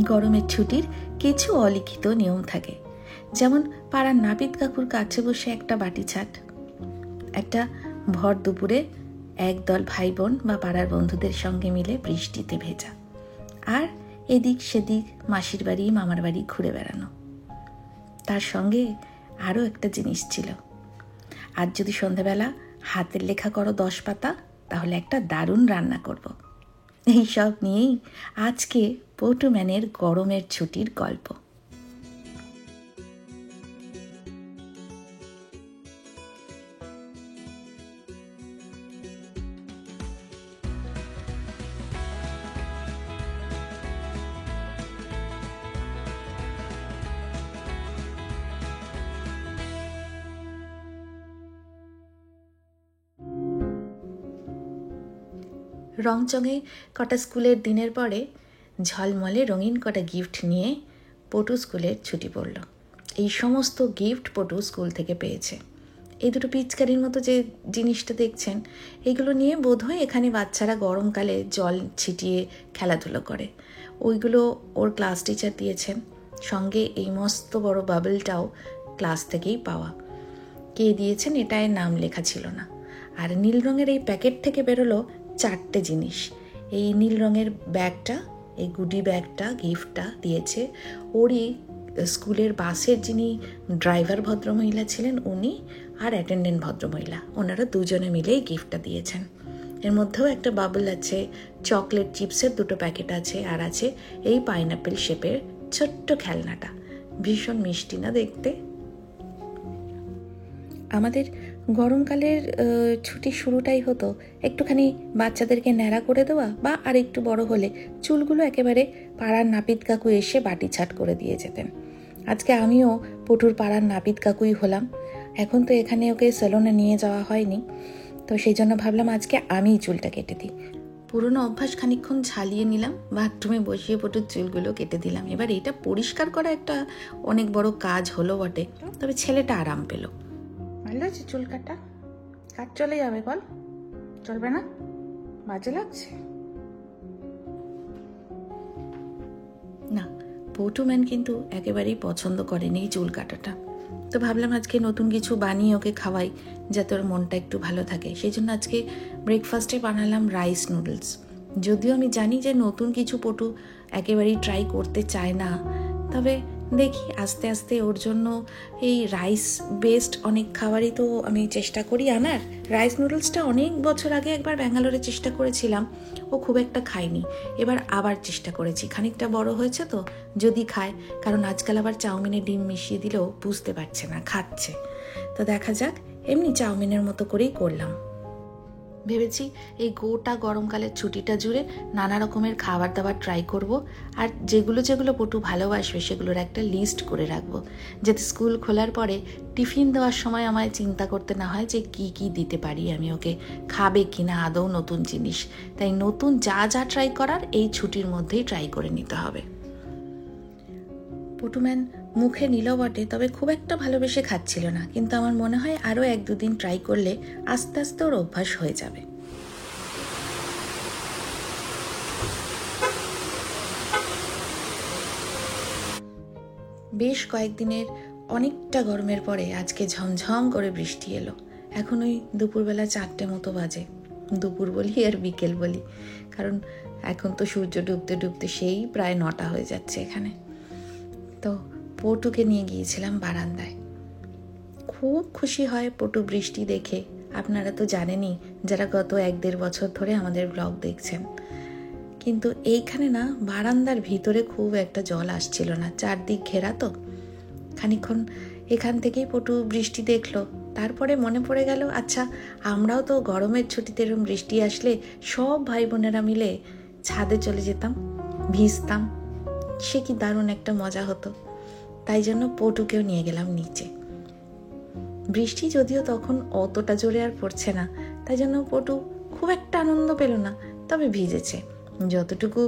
গরমের ছুটির কিছু অলিখিত নিয়ম থাকে, যেমন পাড়ার নাপিত কাকুর কাছে বসে একটা বাটি ছাট, একটা ভর দুপুরে একদল ভাই বোন বা পাড়ার বন্ধুদের সঙ্গে মিলে বৃষ্টিতে ভেজা, আর এদিক সেদিক মাসির বাড়ি মামার বাড়ি ঘুরে বেড়ানো। তার সঙ্গে আরও একটা জিনিস ছিল, আজ যদি সন্ধ্যাবেলা হাতের লেখা করো 10 পাতা, তাহলে একটা দারুণ রান্না করব। এইসব নিয়েই আজকে পটুম্যানের গরমের ছুটির গল্প। রংচঙে কটা স্কুলের দিনের পরে ঝলমলে রঙিন কটা গিফট নিয়ে পটু স্কুলের ছুটি পড়ল। এই সমস্ত গিফট পটু স্কুল থেকে পেয়েছে। এই দুটো পিচকারির মতো যে জিনিসটা দেখছেন, এইগুলো নিয়ে বোধহয় এখানে বাচ্চারা গরমকালে জল ছিটিয়ে খেলাধুলো করে। ওইগুলো ওর ক্লাস টিচার দিয়েছেন, সঙ্গে এই মস্ত বড় বাবলটাও ক্লাস থেকেই পাওয়া। কে দিয়েছেন এটায় নাম লেখা ছিল না। আর নীল রঙের এই প্যাকেট থেকে বেরোলো 4টে জিনিস। এই নীল রঙের ব্যাগটা, এই গুডি ব্যাগটা, গিফটটা দিয়েছে ওরই স্কুলের বাসের যিনি ড্রাইভার ভদ্রমহিলা ছিলেন উনি, আর অ্যাটেন্ডেন্ট ভদ্রমহিলা, ওনারা দুজনে মিলেই গিফটটা দিয়েছেন। এর মধ্যেও একটা বাবল আছে, চকলেট চিপসের 2টো প্যাকেট আছে, আর আছে এই পাইনাপেল শেপের ছোট্ট খেলনাটা। ভীষণ মিষ্টি না দেখতে? আমাদের গরমকালের ছুটি শুরুটাই হতো একটুখানি বাচ্চাদেরকে ন্যাড়া করে দেওয়া, বা আর একটু বড় হলে চুলগুলো একেবারে পাড়ার নাপিত কাকু এসে বাটি ছাট করে দিয়ে যেতেন। আজকে আমিও পটুর পাড়ার নাপিত কাকুই হলাম। এখন তো এখানে ওকে সেলুনে নিয়ে যাওয়া হয়নি, তো সেই জন্য ভাবলাম আজকে আমিই চুলটা কেটে দিই। পুরনো অভ্যাস খানিকক্ষণ ঝালিয়ে নিলাম, বাথরুমে বসিয়ে পটুর চুলগুলো কেটে দিলাম। এবার এটা পরিষ্কার করা একটা অনেক বড় কাজ হলো বটে, তবে ছেলেটা আরাম পেল। ভালো আছে চুল কাটা? কাজ চলে যাবে বল? চলবে না? বাজে লাগছে না? পটুম্যান কিন্তু একেবারেই পছন্দ করেনি এই চুল কাটাটা। তো ভাবলাম আজকে নতুন কিছু বানিয়ে ওকে খাওয়াই, যাতে ওর মনটা একটু ভালো থাকে। সেই জন্য আজকে ব্রেকফাস্টে বানালাম রাইস নুডলস। যদিও আমি জানি যে নতুন কিছু পটু একেবারেই ট্রাই করতে চায় না, তবে দেখি আস্তে আস্তে ওর জন্য এই রাইস বেসড অনেক খাবারই তো আমি চেষ্টা করি আনার। রাইস নুডলসটা অনেক বছর আগে একবার ব্যাঙ্গালোরে চেষ্টা করেছিলাম, ও খুব একটা খায়নি। এবার আবার চেষ্টা করেছি, খানিকটা বড় হয়েছে তো, যদি খায়। কারণ আজকাল আবার চাউমিনে ডিম মিশিয়ে দিলেও বুঝতে পারছে না, খাচ্ছে। তো দেখা যাক, এমনি চাউমিনের মতো করেই করলাম। ভেবেছি এই গোটা গরমকালের ছুটিটা জুড়ে নানা রকমের খাবার দাবার ট্রাই করব, আর যেগুলো যেগুলো পটু ভালোবাসবে সেগুলোর একটা লিস্ট করে রাখবো, যাতে স্কুল খোলার পরে টিফিন দেওয়ার সময় আমায় চিন্তা করতে না হয় যে কি কি দিতে পারি আমি ওকে, খাবে কিনা আদৌ নতুন জিনিস। তাই নতুন যা যা ট্রাই করার এই ছুটির মধ্যেই ট্রাই করে নিতে হবে। পটুম্যান মুখে নিল বটে, তবে খুব একটা ভালোবেসে খাচ্ছিল না। কিন্তু আমার মনে হয় আরও 1-2 দিন ট্রাই করলে আস্তে আস্তে ওর অভ্যাস হয়ে যাবে। বেশ কয়েকদিনের অনেকটা গরমের পরে আজকে ঝমঝম করে বৃষ্টি এলো। এখন ওই দুপুরবেলা 4টে মতো বাজে। দুপুর বলি আর বিকেল বলি, কারণ এখন তো সূর্য ডুবতে ডুবতে সেই প্রায় 9টা হয়ে যাচ্ছে এখানে। তো পটুকে নিয়ে গিয়েছিলাম বারান্দায়। খুব খুশি হয় পটু বৃষ্টি দেখে। আপনারা তো জানেনই, যারা গত 1-1.5 বছর ধরে আমাদের ব্লগ দেখছেন। কিন্তু এইখানে না, বারান্দার ভিতরে খুব একটা জল আসছিল না, চারদিক ঘেরা তো। খানিকক্ষণ এখান থেকেই পটু বৃষ্টি দেখলো। তারপরে মনে পড়ে গেল, আচ্ছা আমরাও তো গরমের ছুটিতে এরকম বৃষ্টি আসলে সব ভাই বোনেরা মিলে ছাদে চলে যেতাম, ভিজতাম। সে কি দারুণ একটা মজা হতো। তাই জন্য পটুকেও নিয়ে গেলাম নিচে। বৃষ্টি যদিও তখন অতটা জোরে আর পড়ছে না, তাই জন্য পটু খুব একটা আনন্দ পেল না, তবে ভিজেছে। যতটুকু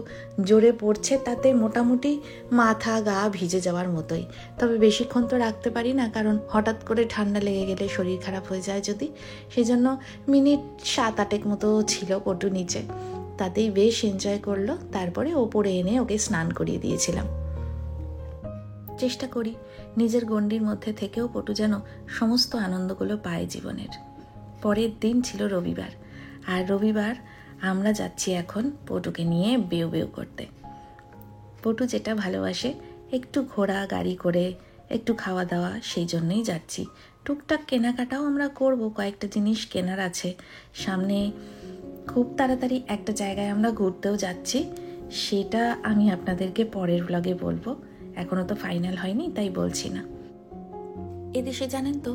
জোরে পড়ছে তাতে মোটামুটি মাথা গা ভিজে যাওয়ার মতোই। তবে বেশিক্ষণ তো রাখতে পারি না, কারণ হঠাৎ করে ঠান্ডা লেগে গেলে শরীর খারাপ হয়ে যায় যদি। সেই জন্য মিনিট 7-8 মতো ছিল পটু নিচে। তাতেই বেশ এনজয় করলো। তারপরে ওপরে এনে ওকে স্নান করিয়ে দিয়েছিলাম। চেষ্টা করি নিজের গণ্ডির মধ্যে থেকেও পটু যেন সমস্ত আনন্দগুলো পায় জীবনের। পরের দিন ছিল রবিবার, আর রবিবার আমরা যাচ্ছি এখন পটুকে নিয়ে বেউ বেউ করতে। পটু যেটা ভালোবাসে, একটু ঘোরা গাড়ি করে, একটু খাওয়া দাওয়া, সেই জন্যই যাচ্ছি। টুকটাক কেনাকাটাও আমরা করব, কয়েকটা জিনিস কেনার আছে। সামনে খুব তাড়াতাড়ি একটা জায়গায় আমরা ঘুরতেও যাচ্ছি, সেটা আমি আপনাদেরকে পরের ব্লগে বলবো। এখনো তো ফাইনাল হয়নি, তাই বলছি না। এদেশে জানেন তো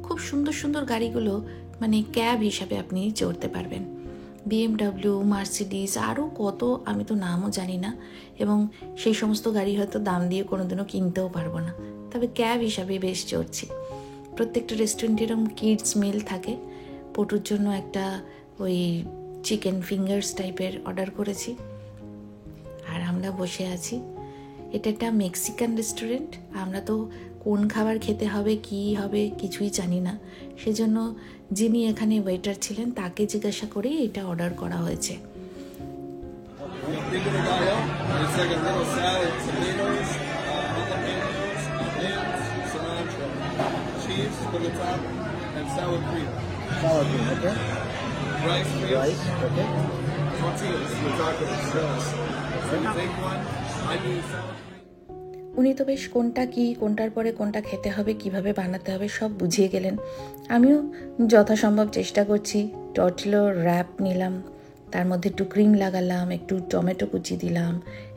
খুব সুন্দর সুন্দর গাড়িগুলো মানে ক্যাব হিসাবে আপনি চড়তে পারবেন। BMW, মার্সিডিজ, আরও কত আমি তো নামও জানি না, এবং সেই সমস্ত গাড়ি হয়তো দাম দিয়ে কোনোদিনও কিনতেও পারবো না, তবে ক্যাব হিসাবে বেশ চড়ছি। প্রত্যেকটা রেস্টুরেন্টে এরকম কিডস মিল থাকে। পটুর জন্য একটা ওই চিকেন ফিঙ্গার্স টাইপের অর্ডার করেছি, আর আমরা বসে আছি। এটা একটা মেক্সিকান রেস্টুরেন্ট। আমরা তো কোন খাবার খেতে হবে কি হবে কিছুই জানি না, সেজন্য যিনি এখানে ওয়েটার ছিলেন তাকে জিজ্ঞাসা করেই এটা অর্ডার করা হয়েছে। উনি তো বেশ কোনটা কি, কোনটার পরে কোনটা খেতে হবে, কিভাবে বানাতে হবে সব বুঝিয়ে গেলেন। আমিও যথাসম্ভব চেষ্টা করছি। টর্টিলো র্যাপ নিলাম, তার মধ্যে একটু ক্রিম লাগালাম, একটু টমেটো কুচি দিলাম,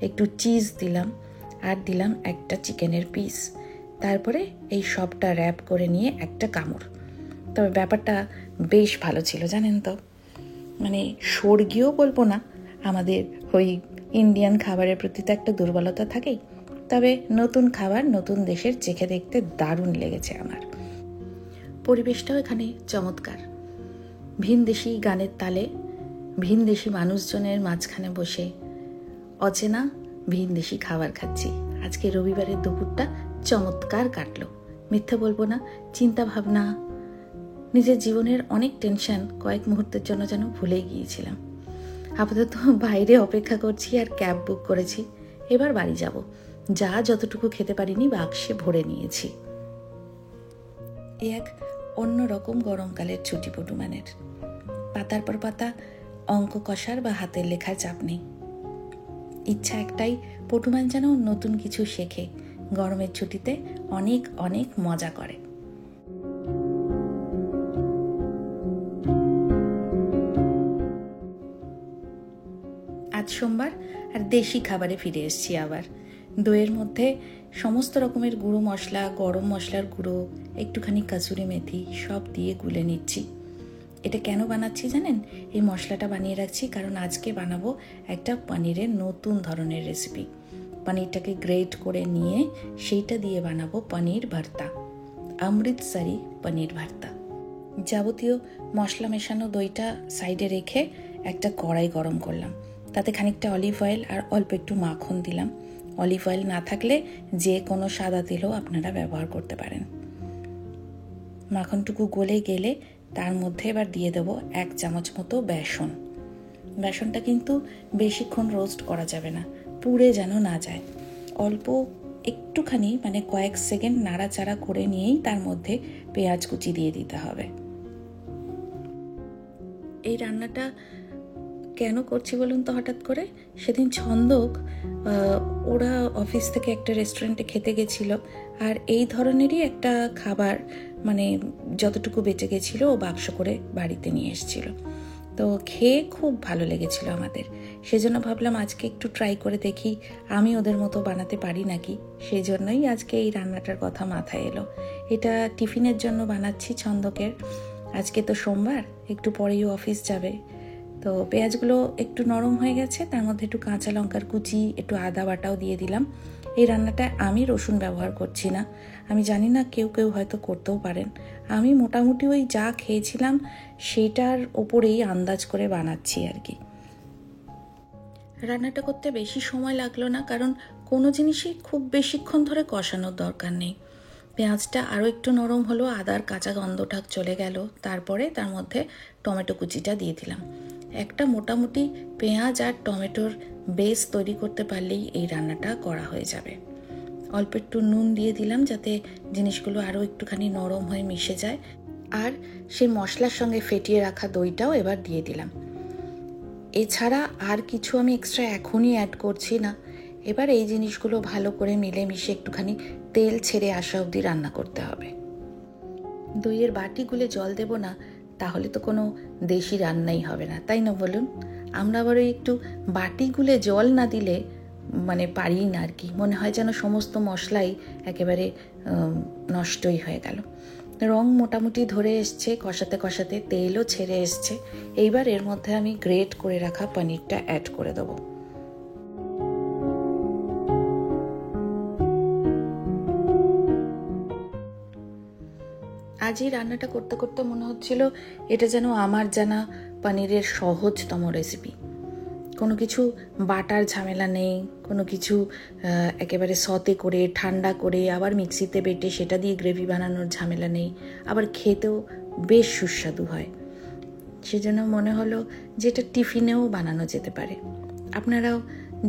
একটু চিজ দিলাম, আর দিলাম একটা চিকেনের পিস। তারপরে এই সবটা র্যাপ করে নিয়ে একটা কামড়। তবে ব্যাপারটা বেশ ভালো ছিল জানেন তো, মানে স্বর্গীয় বলবো না, আমাদের ওই ইন্ডিয়ান খাবারের প্রতি তো একটা দুর্বলতা থাকেই, তবে নতুন খাবার নতুন দেশের চেখে দেখতে দারুণ লেগেছে আমার। পরিবেশটাও এখানে চমৎকার। ভিনদেশি গানের তালে ভিনদেশি মানুষজনের মাঝখানে বসে অচেনা ভিনদেশি খাবার খাচ্ছি। আজকে রবিবারের দুপুরটা চমৎকার কাটলো, মিথ্যে বলবো না। চিন্তা ভাবনা, নিজের জীবনের অনেক টেনশন কয়েক মুহূর্তের জন্য যেন ভুলে গিয়েছিলাম। আপাতত বাইরে অপেক্ষা করছি আর ক্যাব বুক করেছি। এবার বাড়ি যাব, যা যতটুকু খেতে পারিনি বাক্সে ভরে নিয়েছি। এক অন্যরকম গরমকালের ছুটি পটুমানের। পাতার পর পাতা অঙ্ক কষার বা হাতের লেখার চাপ নেই। ইচ্ছা একটাই, পটুমান যেন নতুন কিছু শেখে, গরমের ছুটিতে অনেক অনেক মজা করে। আজ সোমবার, আর দেশি খাবারে ফিরে এসেছি আবার। দইয়ের মধ্যে সমস্ত রকমের গুঁড়ো মশলা, গরম মশলার গুঁড়ো, একটুখানি কাসুরি মেথি সব দিয়ে গুলে নিচ্ছি। এটা কেন বানাচ্ছি জানেন? এই মশলাটা বানিয়ে রাখছি কারণ আজকে বানাবো একটা পনিরের নতুন ধরনের রেসিপি। পনিরটাকে গ্রেট করে নিয়ে সেইটা দিয়ে বানাবো পনির ভর্তা, অমৃতসরি পনির ভর্তা। যাবতীয় মশলা মেশানো দইটা সাইডে রেখে একটা কড়াই গরম করলাম, তাতে খানিকটা অলিভ অয়েল আর অল্প একটু মাখন দিলাম। অলিভ অয়েল না থাকলে যে কোনো সাদা তেলও আপনারা ব্যবহার করতে পারেন। মাখনটুকু গলে গেলে তার মধ্যে এবার দিয়ে দেবো 1 চামচ মতো বেসন। বেসনটা কিন্তু বেশিক্ষণ রোস্ট করা যাবে না, পুড়ে যেন না যায়। অল্প একটুখানি মানে কয়েক সেকেন্ড নাড়াচাড়া করে নিয়েই তার মধ্যে পেঁয়াজ কুচি দিয়ে দিতে হবে। এই রান্নাটা কেন করছি বলুন তো হঠাৎ করে? সেদিন ছন্দক ওরা অফিস থেকে একটা রেস্টুরেন্টে খেতে গেছিল, আর এই ধরনেরই একটা খাবার মানে যতটুকু বেঁচে গেছিল ও বাক্স করে বাড়িতে নিয়ে এসেছিল। তো খেয়ে খুব ভালো লেগেছিল আমাদের, সেজন্য ভাবলাম আজকে একটু ট্রাই করে দেখি আমি ওদের মতো বানাতে পারি নাকি। সেই জন্যই আজকে এই রান্নাটার কথা মাথায় এলো। এটা টিফিনের জন্য বানাচ্ছি ছন্দকের। আজকে তো সোমবার, একটু পরেই অফিস যাবে। তো পেঁয়াজগুলো একটু নরম হয়ে গেছে, তার মধ্যে একটু কাঁচা লঙ্কার কুচি, একটু আদা বাটাও দিয়ে দিলাম। এই রান্নাটায় আমি রসুন ব্যবহার করছি না, আমি জানি না কেউ কেউ হয়তো করতেও পারেন। আমি মোটামুটি ওই যা খেয়েছিলাম সেটার ওপরেই আন্দাজ করে বানাচ্ছি আর কি। রান্নাটা করতে বেশি সময় লাগলো না, কারণ কোনো জিনিসই খুব বেশিক্ষণ ধরে কষানোর দরকার নেই। পেঁয়াজটা আরও একটু নরম হলো, আদার কাঁচা গন্ধটা চলে গেল, তারপরে তার মধ্যে টমেটো কুচিটা দিয়ে দিলাম। একটা মোটামুটি পেঁয়াজ আর টমেটোর বেস তৈরি করতে পারলেই এই রান্নাটা করা হয়ে যাবে। অল্প একটু নুন দিয়ে দিলাম যাতে জিনিসগুলো আরও একটুখানি নরম হয়ে মিশে যায়। আর সেই মশলার সঙ্গে ফেটিয়ে রাখা দইটাও এবার দিয়ে দিলাম। এছাড়া আর কিছু আমি এক্সট্রা এখনই অ্যাড করছি না। এবার এই জিনিসগুলো ভালো করে মিলেমিশে একটুখানি তেল ছেড়ে আসা অবধি রান্না করতে হবে। দইয়ের বাটি গুলে জল দেব না, তাহলে তো কোনো দেশি রান্নাই হবে না, তাই না বলুন? আমরা আবার ওই একটু বাটি গুলে জল না দিলে পারি না আর কি, মনে হয় যেন সমস্ত মশলাই একেবারে নষ্টই হয়ে গেল। রং মোটামুটি ধরে এসছে, কষাতে কষাতে তেলও ছেড়ে এসছে। এইবার এর মধ্যে আমি গ্রেট করে রাখা পনিরটা অ্যাড করে দেবো। আজ এই রান্নাটা করতে করতে মনে হচ্ছিল এটা যেন আমার জানা পনিরের সহজতম রেসিপি। কোনো কিছু বাটার ঝামেলা নেই, কোনো কিছু একেবারে সতে করে ঠান্ডা করে আবার মিক্সিতে বেটে সেটা দিয়ে গ্রেভি বানানোর ঝামেলা নেই, আবার খেতেও বেশ সুস্বাদু হয়। সেজন্য মনে হলো যে এটা টিফিনেও বানানো যেতে পারে। আপনারাও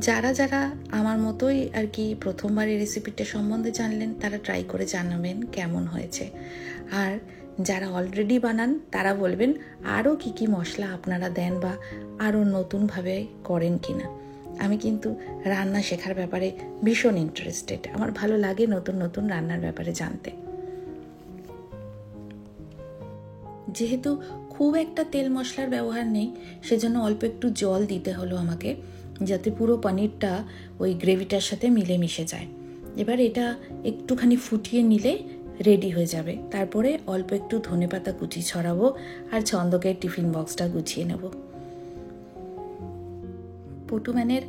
যারা যারা আমার মতোই আর কি প্রথমবার এই রেসিপিটা সম্বন্ধে জানলেন, তারা ট্রাই করে জানাবেন কেমন হয়েছে। আর যারা অলরেডি বানান তারা বলবেন আরও কী কী মশলা আপনারা দেন বা আরও নতুনভাবে করেন কিনা। আমি কিন্তু রান্না শেখার ব্যাপারে ভীষণ ইন্টারেস্টেড, আমার ভালো লাগে নতুন নতুন রান্নার ব্যাপারে জানতে। যেহেতু খুব একটা তেল মশলার ব্যবহার নেই, সেজন্য অল্প একটু জল দিতে হলো আমাকে, যাতে পুরো পনিরটা ওই গ্রেভিটার সাথে মিলে মিশে যায়। এবার এটা একটুখানি ফুটিয়ে নিলে রেডি হয়ে যাবে। তারপরে অল্প একটু ধনেপাতা কুচি ছড়াবো আর ছন্দকের টিফিন বক্সটা গুছিয়ে নেব। পটুম্যানের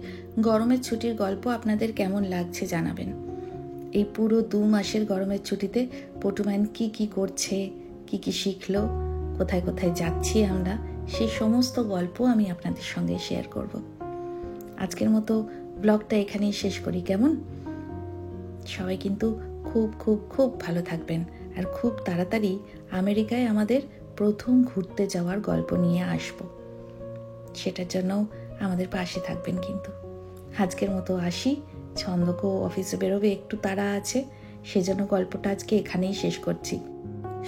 গরমের ছুটির গল্প আপনাদের কেমন লাগছে জানাবেন। এই পুরো 2 মাসের গরমের ছুটিতে পটুম্যান কি কি করছে, কি কি শিখলো, কোথায় কোথায় যাচ্ছি আমরা, সেই সমস্ত গল্প আমি আপনাদের সঙ্গে শেয়ার করব। আজকের মতো ব্লগটা এখানেই শেষ করি, কেমন? সবাই কিন্তু খুব খুব খুব ভালো থাকবেন, আর খুব তাড়াতাড়ি আমেরিকায় আমাদের প্রথম ঘুরতে যাওয়ার গল্প নিয়ে আসব। সেটার জন্য আমাদের পাশে থাকবেন কিন্তু। আজকের মতো আসি, ছন্দকও অফিসে বেরোবে, একটু তাড়া আছে, সেজন্য গল্পটা আজকে এখানেই শেষ করছি।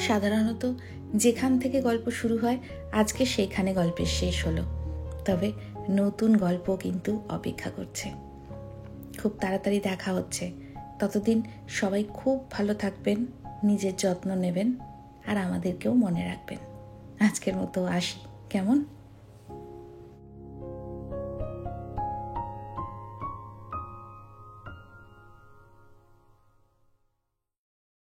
সাধারণত যেখান থেকে গল্প শুরু হয় আজকে সেইখানে গল্পের শেষ হলো, তবে নতুন গল্প কিন্তু অপেক্ষা করছে। খুব তাড়াতাড়ি দেখা হচ্ছে, ততদিন সবাই খুব ভালো থাকবেন, নিজের যত্ন নেবেন আর আমাদেরকেও মনে রাখবেন। আজকের মতো আসি, কেমন?